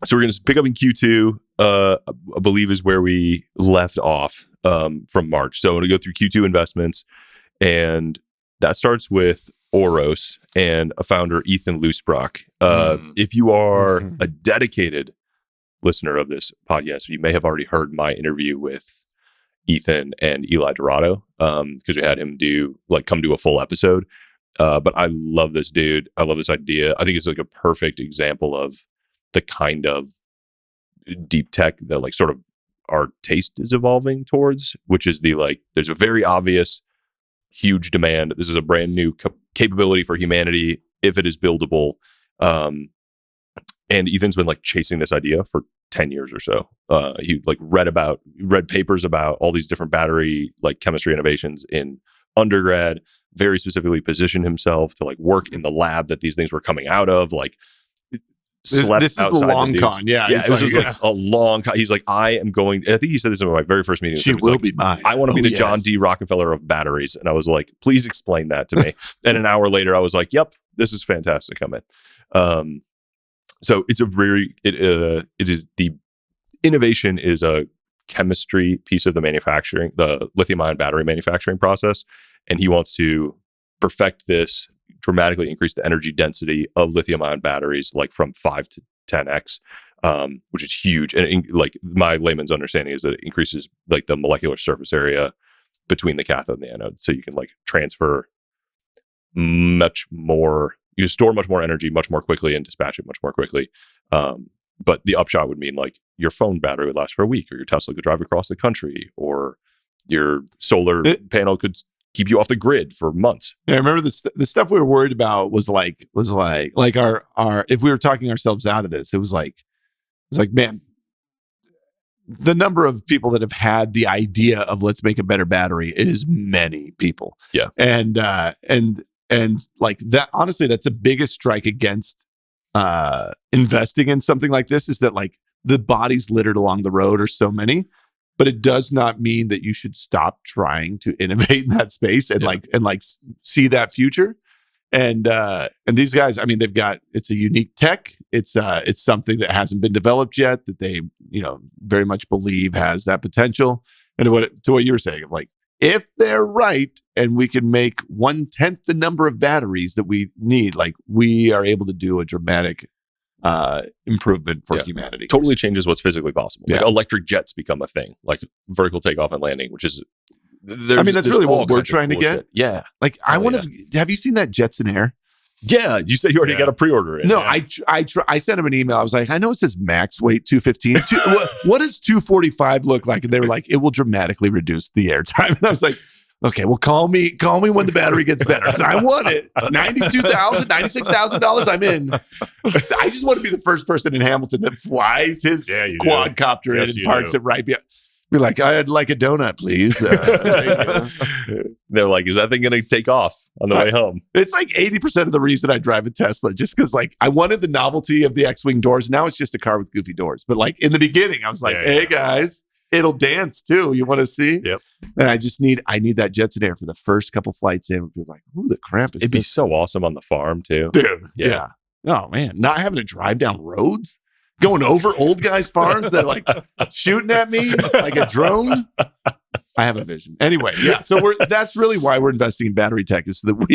So we're going to pick up in Q2, I believe is where we left off from March. So I'm going to go through Q2 investments, and that starts with Ouros and a founder, Ethan Lusbrock. If you are a dedicated listener of this podcast, you may have already heard my interview with Ethan and Eli Dorado, because we had him come do a full episode. But I love this dude. I love this idea. I think it's like a perfect example of the kind of deep tech that like sort of our taste is evolving towards, which is there's a very obvious huge demand. This is a brand new capability for humanity if it is buildable. And Ethan's been like chasing this idea for 10 years or so. He like read papers about all these different battery like chemistry innovations in undergrad, very specifically positioned himself to like work in the lab that these things were coming out of. Like this is the long con. Yeah. It was just like a long con. He's like, I think he said this in my very first meeting. She will be mine. I want to be the John D. Rockefeller of batteries. And I was like, please explain that to me. And an hour later, I was like, yep, this is fantastic. I'm in. So it's it is the innovation is a chemistry piece of the lithium-ion battery manufacturing process. And he wants to perfect this, dramatically increase the energy density of lithium-ion batteries, like from 5 to 10x, which is huge. And like my layman's understanding is that it increases like the molecular surface area between the cathode and the anode, so you can like transfer much more. You store much more energy much more quickly and dispatch it much more quickly. But the upshot would mean like your phone battery would last for a week, or your Tesla could drive across the country, or your solar panel could keep you off the grid for months. Yeah, I remember the stuff we were worried about was like our if we were talking ourselves out of this, it was like man, the number of people that have had the idea of let's make a better battery is many people. Yeah, and like that, honestly, that's the biggest strike against investing in something like this, is that like the bodies littered along the road are so many. But it does not mean that you should stop trying to innovate in that space and see that future. And these guys, I mean, it's a unique tech. It's something that hasn't been developed yet, that they, very much believe has that potential. And to what you were saying, of like, if they're right and we can make 1/10 the number of batteries that we need, like we are able to do a dramatic improvement for humanity. Totally changes what's physically possible. Like electric jets become a thing, like vertical takeoff and landing, which is, that's really what we're trying to get. Shit. Yeah. Like I want to, have you seen that Jetson Air? Yeah. You said you already got a pre-order in. No, I sent him an email. I was like, I know it says max weight 215. What does 245 look like? And they were like, it will dramatically reduce the airtime. And I was like, okay, well, call me when the battery gets better. I want it. $92,000, $96,000. I'm in. I just want to be the first person in Hamilton that flies his quadcopter in and parks it right behind. Be like, I'd like a donut, please. They're like, is that thing going to take off on the way home? It's like 80% of the reason I drive a Tesla, just because like I wanted the novelty of the X-Wing doors. Now it's just a car with goofy doors. But like in the beginning, I was like, hey guys, it'll dance too. You want to see? Yep. And I need that Jetson Air for the first couple flights in. People like, who the crap is It'd be so awesome on the farm too. Dude. Yeah. Oh man. Not having to drive down roads, going over old guys' farms that are like shooting at me like a drone. I have a vision. Anyway, yeah. So that's really why we're investing in battery tech, is so that the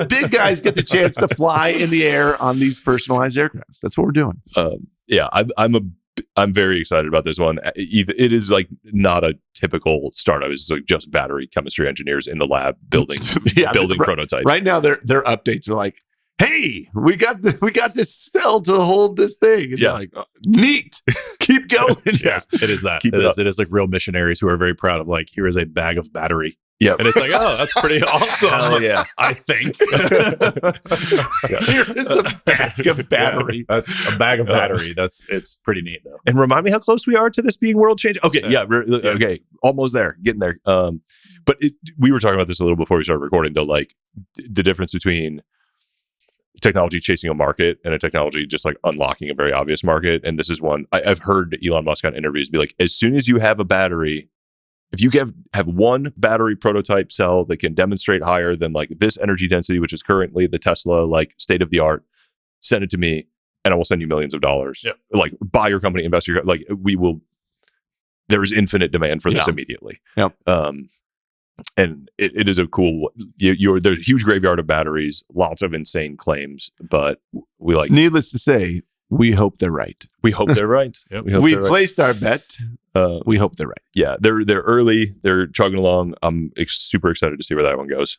big guys get the chance to fly in the air on these personalized aircrafts. That's what we're doing. I'm very excited about this one. It is like not a typical startup. It's like just battery chemistry engineers in the lab building prototypes. Right now, their updates are like, hey, we got this cell to hold this thing. And like, oh, neat. Keep going. Yeah, it is that. It is like real missionaries who are very proud of like, here is a bag of battery. Yeah. And it's like, oh, that's pretty awesome. Hell yeah. I think. Here is a bag of battery. That's a bag of battery. It's pretty neat though. And remind me how close we are to this being world changing. Okay. Okay. Almost there. Getting there. But we were talking about this a little before we started recording, though, like the difference between technology chasing a market and a technology just like unlocking a very obvious market. And this is one I've heard Elon Musk on interviews be like, as soon as you have a battery, if you have one battery prototype cell that can demonstrate higher than like this energy density, which is currently the Tesla like state of the art, send it to me. and I will send you millions of dollars. Yeah. Like, buy your company, invest your, like, we will. There is infinite demand for this immediately. Yep. And it is a cool. There's a huge graveyard of batteries, lots of insane claims, but we like. Needless to say, we hope they're right. We hope they're right. Yep. We've placed our bet. We hope they're right. Yeah, they're early. They're chugging along. I'm super excited to see where that one goes.